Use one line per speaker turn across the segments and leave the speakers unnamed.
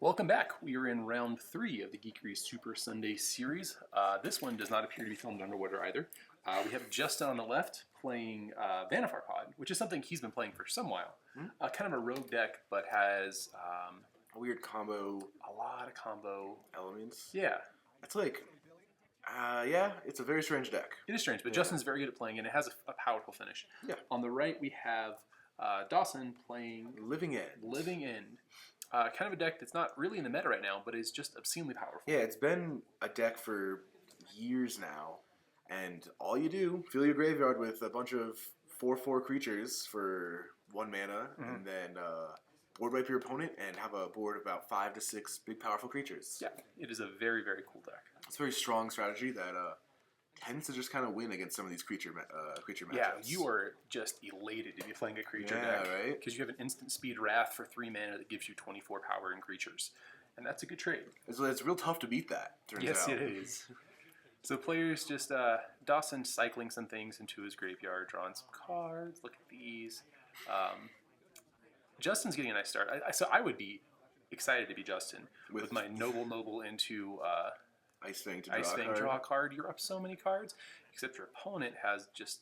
Welcome back. We are in round 3 of the Geekery Super Sunday series. This one does not appear to be filmed underwater either. We have Justin on the left playing Vannifar Pod, which is something he's been playing for some while. Kind of a rogue deck, but has
a weird combo.
A lot of combo
elements.
Yeah.
It's like, yeah, it's a very strange deck.
It is strange, but Justin's very good at playing, and it has a powerful finish.
Yeah.
On the right, we have Dawson playing
Living End.
Kind of a deck that's not really in the meta right now, but is just obscenely powerful.
Yeah, it's been a deck for years now, and all you do, fill your graveyard with a bunch of 4/4 creatures for 1 mana, and then board wipe your opponent and have a board of about 5 to 6 big powerful creatures.
Yeah, it is a very, very cool deck.
It's a very strong strategy that tends to just kind of win against some of these creature matchups.
Yeah, you are just elated to be playing a creature deck.
Right?
Because you have an instant speed Wrath for 3 mana that gives you 24 power in creatures. And that's a good trade.
It's real tough to beat that, turns out.
Yes, it is. So players just, Dawson cycling some things into his graveyard, drawing some cards. Look at these. Justin's getting a nice start. So I would be excited to be Justin with my Noble into...
Ice-Fang
draw a card. You're up so many cards, except your opponent has just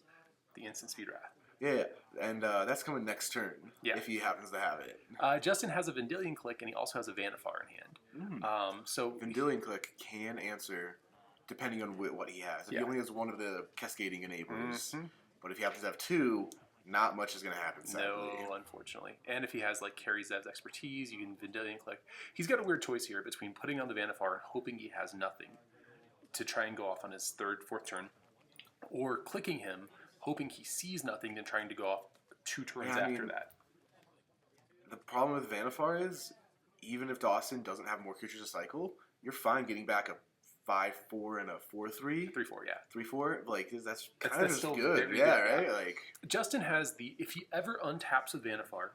the instant speed Wrath.
Yeah, and that's coming next turn, if he happens to have it.
Justin has a Vendilion Clique, and he also has a Vannifar in hand. So
Vendilion Clique can answer, depending on what he has. If he only has one of the Cascading Enablers, but if he happens to have 2, not much is going to happen, sadly.
No, unfortunately. And if he has, like, Carrie Zev's expertise, you can Vendilion Clique. He's got a weird choice here between putting on the Vannifar and hoping he has nothing to try and go off on his 3rd, 4th turn, or clicking him, hoping he sees nothing and trying to go off 2 turns after that.
The problem with Vannifar is, even if Dawson doesn't have more creatures to cycle, you're fine getting back a 5/4 and a 4/3.
3/4, yeah.
3/4, like that's kind of just good.
Right?
Yeah. Like
Justin has if he ever untaps with Vannifar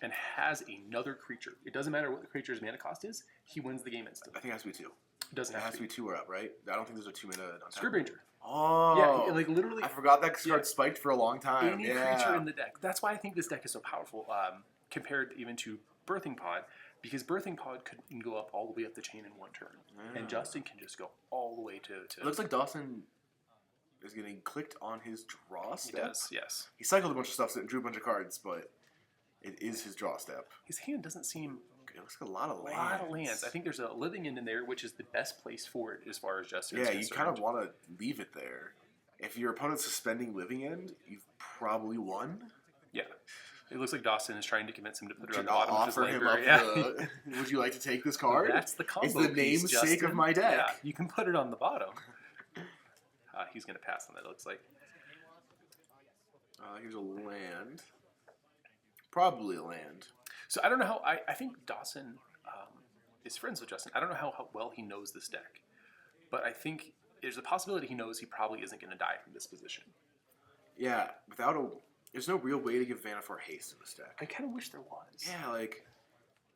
and has another creature, it doesn't matter what the creature's mana cost is, he wins the game instantly.
I think it has to be 2.
It
has to be 2 or up, right? I don't think there's a 2 mana untap.
Scryb Ranger.
Oh,
yeah, like literally.
I forgot that card spiked for a long time.
Any creature in the deck. That's why I think this deck is so powerful compared even to Birthing Pod. Because Birthing Pod can go up all the way up the chain in 1 turn. And Justin can just go all the way to...
It looks like Dawson is getting clicked on his draw step.
He does, yes.
He cycled a bunch of stuff and drew a bunch of cards, but it is his draw step.
His hand doesn't seem...
It looks like a lot of lands.
A lot of lands. I think there's a Living End in there, which is the best place for it as far as Justin is concerned.
You kind of want to leave it there. If your opponent's suspending Living End, you've probably won.
Yeah. It looks like Dawson is trying to convince him to put it on the bottom of his library.
Would you like to take this card?
That's the combo.
It's the namesake of my deck.
Yeah, you can put it on the bottom. He's going to pass on that, it looks like.
Here's a land. Probably a land.
So I don't know how... I think Dawson is friends with Justin. I don't know how well he knows this deck. But I think there's a possibility he knows he probably isn't going to die from this position.
Yeah, there's no real way to give Vannifar haste in this deck.
I kind of wish there was.
Yeah, like,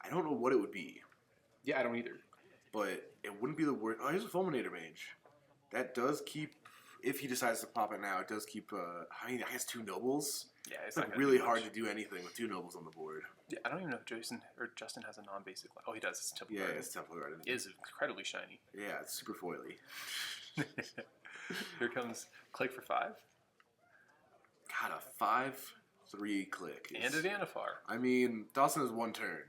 I don't know what it would be.
Yeah, I don't either.
But it wouldn't be the worst. Oh, here's a Fulminator Mage. That does keep, if he decides to pop it now, it does keep, I guess 2 Nobles.
Yeah,
it's like really hard to do anything with 2 Nobles on the board.
Yeah, I don't even know if Justin has a non-basic. Oh, he does. It's Temple Guard.
Yeah, it's Temple Guard.
It is incredibly shiny.
Yeah, it's super foily.
Here comes Clique for 5.
God, a 5/3 Clique.
And a Vannifar.
I mean, Dawson has 1 turn.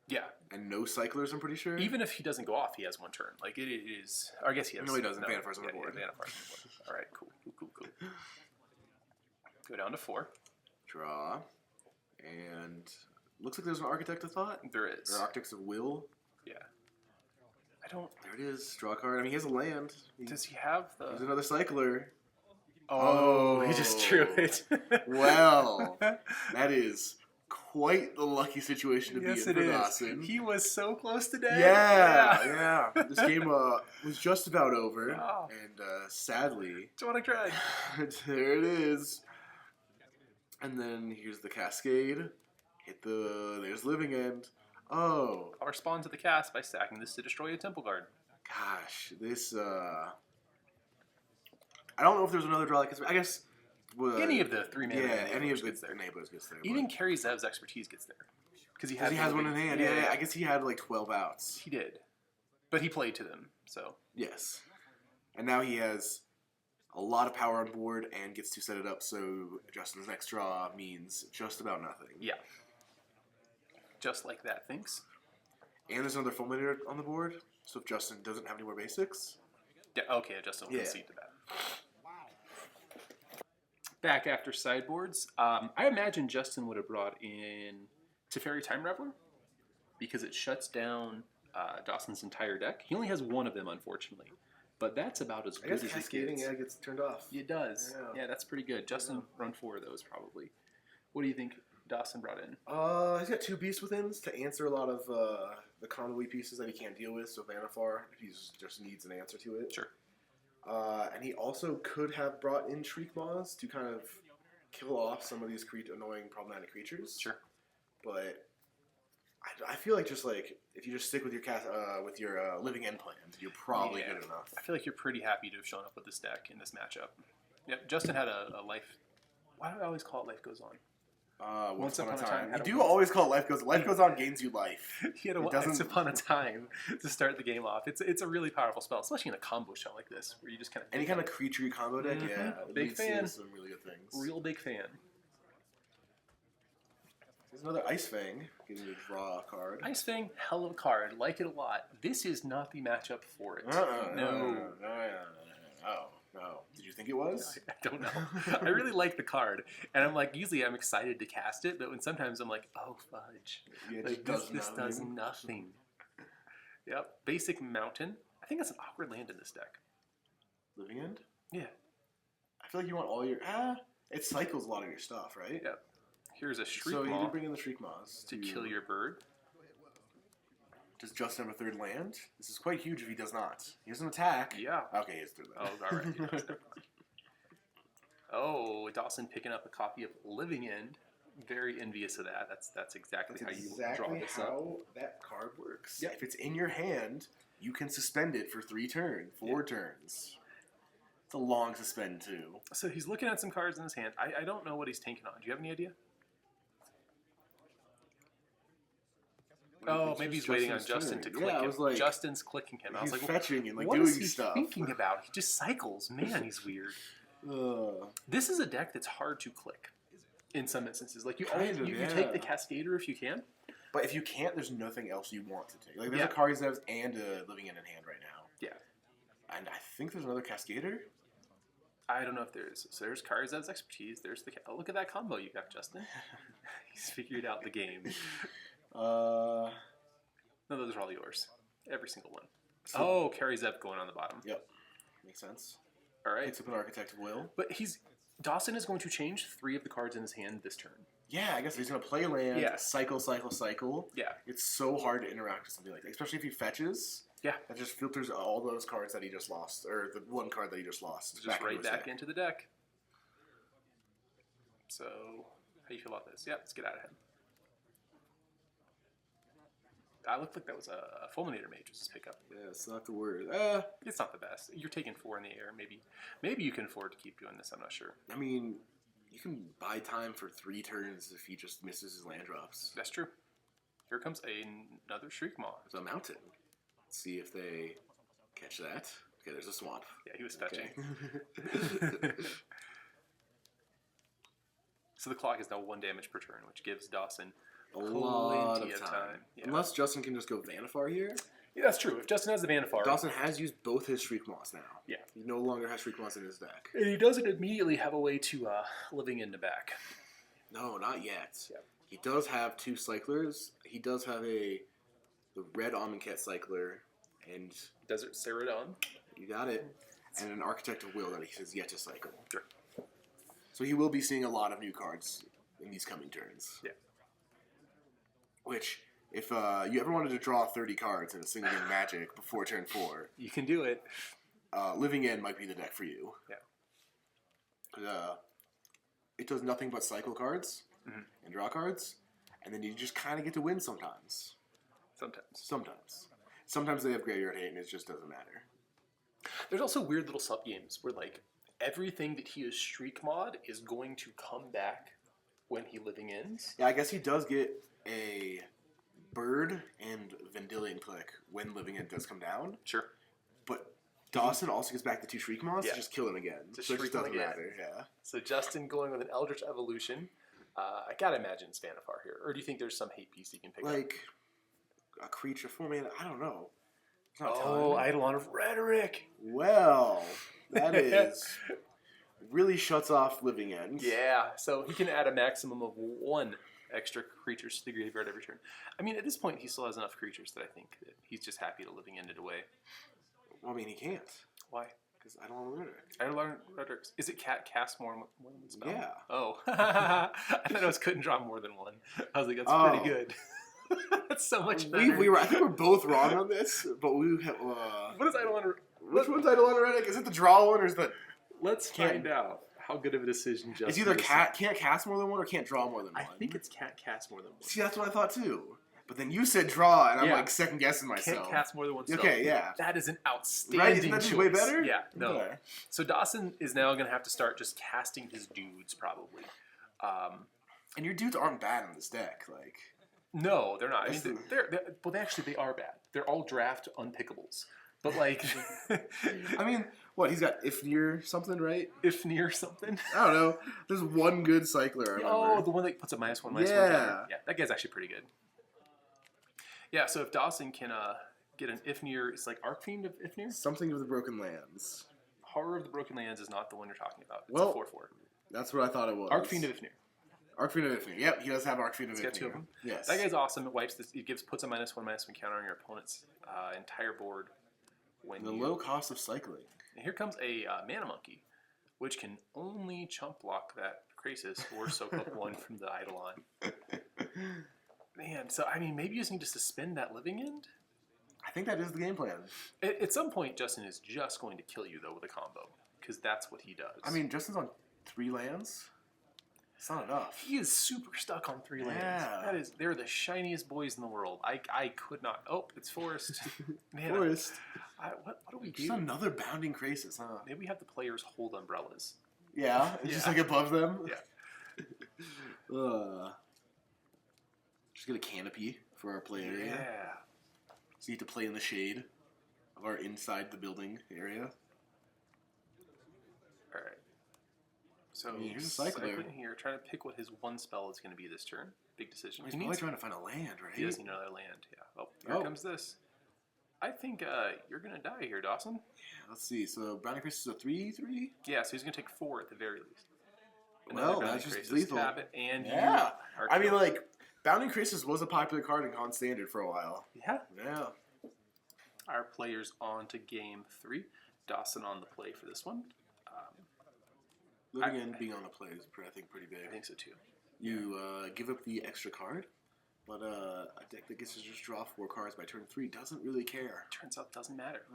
Yeah.
And no cyclers, I'm pretty sure.
Even if he doesn't go off, he has 1 turn. Like, it is... Or I guess he has...
No, he doesn't. Vannifar's on the board.
Yeah, Vannifar's on the board. All right, cool. Go down to 4.
Draw. And looks like there's an Architect of Thought.
There is.
Or Architects of Will.
Yeah. I don't...
There it is. Draw a card. I mean, he has a land.
Does he have the...
There's another cycler.
Oh, he just drew it.
Well, that is quite the lucky situation to be in for Dawson.
He was so close today.
Yeah. This game was just about over, and sadly...
Dronic Drag.
There it is. And then here's the Cascade. There's Living End. Oh.
I'll respond to the cast by stacking this to destroy a Temple Guard.
Gosh, this... I don't know if there's another draw. I guess
any of the 3 mana.
Yeah, any of the enablers gets there.
Even Carrie Zev's expertise gets there. Because he
has one in hand. Yeah, I guess he had like 12 outs.
He did. But he played to them, so.
Yes. And now he has a lot of power on board and gets to set it up so Justin's next draw means just about nothing.
Yeah. Just like that, thanks.
And there's another Fulminator on the board, so if Justin doesn't have any more basics...
Yeah, okay, Justin will concede to that. Back after sideboards, I imagine Justin would have brought in Teferi Time Raveler because it shuts down Dawson's entire deck. He only has one of them, unfortunately. But that's about as good as it
cascading,
gets.
gets turned off.
It does. Yeah, that's pretty good. Justin run 4 of those, probably. What do you think Dawson brought in?
He's got 2 Beast Withins to answer a lot of the convoy pieces that he can't deal with, so Vannifar, if he just needs an answer to it.
Sure.
And he also could have brought in Shriek Maws to kind of kill off some of these annoying, problematic creatures.
Sure.
But I feel like just like if you just stick with your Living End plan, you're probably good enough.
I feel like you're pretty happy to have shown up with this deck in this matchup. Yep, Justin had a life. Why do I always call it Life Goes On?
Once upon a time. You do always call it Life Goes On. Life Goes On gains you life.
He had a Once Upon a Time to start the game off. It's a really powerful spell, especially in a combo shot like this, where you just kind of...
Any kind of creature combo deck, yeah.
Big fan.
Some really good things.
Real big fan.
There's another Ice-Fang, giving you a draw card.
Ice-Fang, hell of a card. Like it a lot. This is not the matchup for it.
No. Did you think it was?
I don't know. I really like the card, and I'm like, usually I'm excited to cast it, but when sometimes I'm like, oh fudge,
yeah,
like, this does nothing. Yep, basic mountain. I think that's an awkward land in this deck.
Living End?
Yeah.
I feel like you want all your it cycles a lot of your stuff, right?
Yep. Here's a Shriek
Maw. So you did bring in the Shriek Maws
to kill your bird.
Does Justin have a 3rd land? This is quite huge if he does not. He has an attack.
Yeah.
Okay, he has 3rd land.
Oh, all right. Oh, Dawson picking up a copy of Living End. Very envious of that. That's exactly how you draw this up.
How that card works. Yeah. If it's in your hand, you can suspend it for 4 turns. It's a long suspend too.
So he's looking at some cards in his hand. I don't know what he's tanking on. Do you have any idea? Oh, maybe he's waiting on Justin to click him.
Like,
Justin's clicking him. I was like,
fetching and like
what
doing
is he
stuff.
Thinking about? He just cycles. Man, he's weird. This is a deck that's hard to click in some instances. Like you take the Cascader if you can.
But if you can't, there's nothing else you want to take. Like there's a Karizev's and a Living End in hand right now.
Yeah.
And I think there's another Cascader.
I don't know if there is. So there's Karizev's Expertise. There's the... Oh, look at that combo you got, Justin. He's figured out the game. No, those are all yours. Every single one. So, Karizeb going on the bottom.
Yep. Makes sense.
All right.
Picks up an Architect of Will.
But Dawson is going to change 3 of the cards in his hand this turn.
Yeah, I guess he's going to play land, cycle.
Yeah.
It's so hard to interact with something like that, especially if he fetches.
Yeah.
That just filters all those cards that he just lost, or the one card that he just lost.
Just right back into the deck. So, how do you feel about this? Yeah, let's get out of him. I looked like that was a Fulminator Mage was his pickup.
Yeah, it's not the word.
It's not the best. You're taking 4 in the air. Maybe you can afford to keep doing this. I'm not sure.
I mean, you can buy time for 3 turns if he just misses his land drops.
That's true. Here comes another Shriek Maw.
There's a mountain. Let's see if they catch that. Okay, there's a swamp.
Yeah, he was fetching.
Okay.
So the clock is now 1 damage per turn, which gives Dawson
a lot of
time. Yeah.
Unless Justin can just go Vannifar here.
Yeah, that's true. If Justin has the Vannifar...
Dawson has used both his Shriek Maws now.
Yeah.
He no longer has Shriek Maws in his deck.
And he doesn't immediately have a way to Living in the back.
No, not yet.
Yep.
He does have 2 Cyclers. He does have the red Amonkhet Cycler and...
Desert Ceradon.
You got it. And an Architect of Will that he has yet to cycle.
Sure.
So he will be seeing a lot of new cards in these coming turns.
Yeah.
Which, if you ever wanted to draw 30 cards in a single game Magic before turn 4...
You can do it.
Living End might be the deck for you.
Yeah.
It does nothing but cycle cards and draw cards, and then you just kind of get to win sometimes. Sometimes they have Graveyard Hate, and it just doesn't matter.
There's also weird little sub-games where, like, everything that he is Shriek Mod is going to come back when he living ends.
Yeah, I guess he does get a bird and Vendilion Clique when living end does come down.
Sure.
But Dawson also gets back the 2 Shriek Moths to just kill him again.
So
it just doesn't matter, yeah.
So Justin going with an Eldritch Evolution. I gotta imagine it's Vannifar here. Or do you think there's some hate piece you can pick up?
Like, a creature 4-mana, I don't know. It's not
Eidolon of Rhetoric!
Well, that is... really shuts off living end.
Yeah, so he can add a maximum of 1 extra creatures to the graveyard every turn. I mean, at this point, he still has enough creatures that I think that he's just happy to living end it away.
Well, I mean, he can't.
Why?
Because Eidolon of Rhetoric.
Eidolon of Rhetoric. Is it cast more than one spell?
Yeah.
Oh. I thought it was couldn't draw more than 1. I was like, that's pretty good. That's so much better.
I think we're both wrong on this, but we have...
what is Eidolon of...
Which one's Eidolon of Rhetoric? Is it the draw one or is the...
Let's find out how good of a decision Justin
It's either can't cast more than 1 or can't draw more than 1.
I think it's can't cast more than 1.
See, that's what I thought too. But then you said draw, and I'm like second guessing myself.
Can't cast more than 1 spell.
Okay, yeah.
That is an outstanding
right? Isn't that just way better?
Yeah, no.
Okay.
So Dawson is now going to have to start just casting his dudes, probably.
And your dudes aren't bad in this deck. Like,
no, they're not. I mean, they are bad. They're all draft unpickables. But like,
I mean, what, he's got Ifnir something, right?
Ifnir something?
I don't know. There's one good cycler, I remember.
Oh, the one that puts a -1/-1 counter. Yeah, that guy's actually pretty good. Yeah, so if Dawson can get an Ifnir, it's like Arcfiend of Ifnir?
Something of the Broken Lands.
Horror of the Broken Lands is not the one you're talking about. It's
well,
a 4/4.
That's what I thought it was.
Arcfiend of Ifnir.
Arcfiend of Ifnir. Yep, he does have Arcfiend of Ifnir.
He's got 2 of them.
Yes.
That guy's awesome. It wipes this. It puts a -1/-1 counter on your opponent's entire board. When
the low cost of cycling.
And here comes a Mana Monkey, which can only chump block that Krasis or soak up 1 from the Eidolon. Man, so I mean, maybe you just need to suspend that living end?
I think that is the game plan.
At some point, Justin is just going to kill you, though, with a combo, because that's what he does.
I mean, Justin's on 3 lands. It's not enough.
He is super stuck on 3 lands. They're the shiniest boys in the world. I could not. Oh, it's Forest. Man,
Forest.
What do we do?
Just another Bounding Krasis, huh?
Maybe we have the players hold umbrellas.
Yeah, it's just like above them.
Yeah.
Just get a canopy for our play area.
Yeah.
So you have to play in the shade of our inside the building area.
All right. So
here's a cycler
here, trying to pick what his 1 spell is going to be this turn. Big decision.
He's probably trying to find a land, right?
He does need another land. Yeah. Oh, here comes this. I think you're going to die here, Dawson.
Yeah, let's see. So Bounding Krasis is a 3/3?
Yeah, so he's going to take 4 at the very least.
Well, that's just lethal.
And
I mean, like, Bounding Krasis was a popular card in Con Standard for a while.
Yeah.
Yeah.
Our players on to game 3. Dawson on the play for this one.
Living in being on the play is, I think, pretty big.
I think so, too.
You give up the extra card, but a deck that gets to just draw 4 cards by turn 3 doesn't really care.
Turns out it doesn't matter.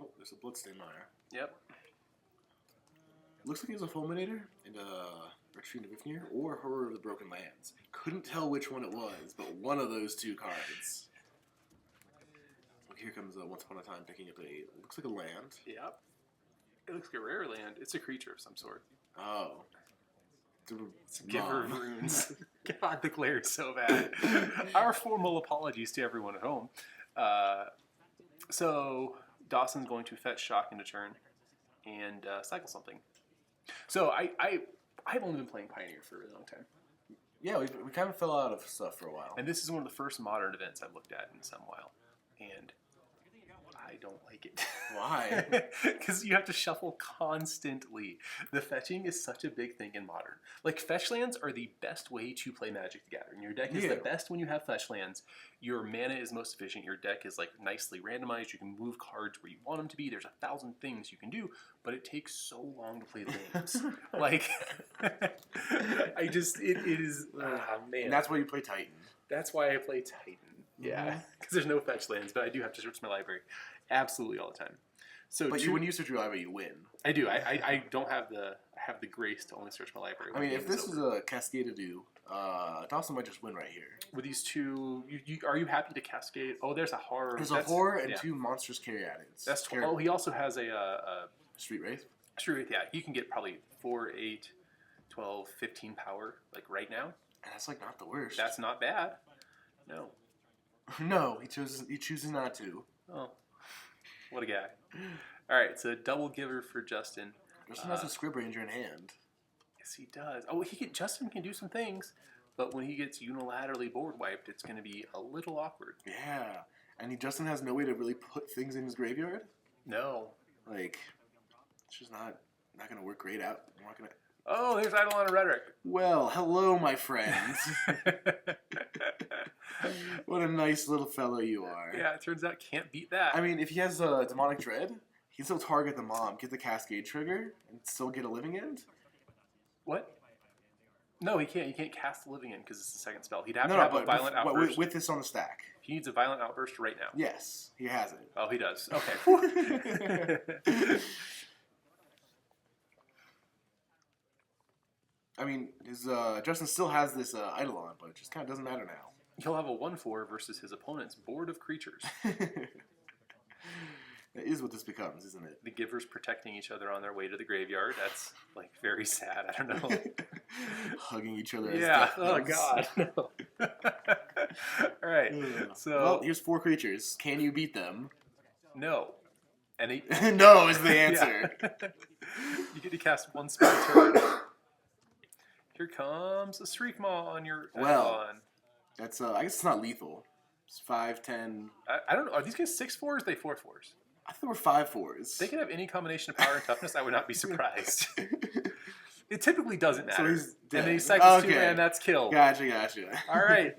Oh, there's a Bloodstain Mire.
Yep.
Looks like he has a Fulminator and a Retreat of Ifnir or Horror of the Broken Lands. Couldn't tell which one it was, but one of those 2 cards. Look, here comes Once Upon a Time picking up looks like a land.
Yep. It looks like a rare land. It's a creature of some sort.
Oh.
It's a giver of runes. God, the glare is so bad. Our formal apologies to everyone at home. So, Dawson's going to fetch Shock into turn and cycle something. So, I've only been playing Pioneer for a really long time.
Yeah, we kind of fell out of stuff for a while.
And this is one of the first modern events I've looked at in some while. And I don't like it.
Why?
Because you have to shuffle constantly. The fetching is such a big thing in Modern. Like, fetch lands are the best way to play Magic the Gathering. Your deck is the best when you have fetch lands. Your mana is most efficient. Your deck is, like, nicely randomized. You can move cards where you want them to be. There's 1,000 things you can do, but it takes so long to play the games. Like, it is, man.
And that's why you play Titan.
That's why I play Titan. Yeah, because there's no fetch lands, but I do have to search my library absolutely all the time. So,
but when you search your library, you win.
I do. I don't have the grace to only search my library.
I mean, if this is a Cascade Ado, Dawson might just win right here.
With these 2, are you happy to cascade? Oh, there's a horror.
There's a horror and 2 monstrous Caryatids.
That's he also has a
Street Wraith.
Street Wraith, yeah. You can get probably 4, 8, 12, 15 power, like right now.
And that's like not the worst.
That's not bad. No.
No, he chooses not to.
Oh, what a guy. All right, so double giver for Justin.
Justin has a Scryb Ranger in hand.
Yes, he does. Oh, Justin can do some things, but when he gets unilaterally board wiped, it's going to be a little awkward.
Yeah, and Justin has no way to really put things in his graveyard.
No.
Like, it's just not going to work great out. I'm not going to...
Oh, there's Eidolon of Rhetoric.
Well, hello, my friends. What a nice little fellow you are.
Yeah, it turns out can't beat that.
I mean, if he has a Demonic Dread, he can still target the mom, get the Cascade trigger, and still get a Living End.
What? No, he can't. He can't cast the Living End because it's the second spell. He'd have to have a Violent Outburst.
With this on the stack.
He needs a Violent Outburst right now.
Yes, he has it.
Oh, he does. Okay.
I mean, Justin still has this Eidolon, but it just kind of doesn't matter now.
He'll have a 1/4 versus his opponent's board of creatures.
That is what this becomes, isn't it?
The givers protecting each other on their way to the graveyard. That's, like, very sad. I don't know.
Hugging each other as
death
Oh,
God. No. All right. So,
well, here's 4 creatures. Can you beat them?
No. And
no is the answer.
You get to cast 1 spell turn. Here comes a Shriekmaw on your Eidolon.
That's I guess it's not lethal. It's 5, 10.
I don't know. Are these guys 6/4s? Or are they 4/4s?
I thought we're 5/4s.
They could have any combination of power and toughness. I would not be surprised. It typically doesn't matter.
So he's dead.
And then he cycles 2 and that's killed.
Gotcha.
All right.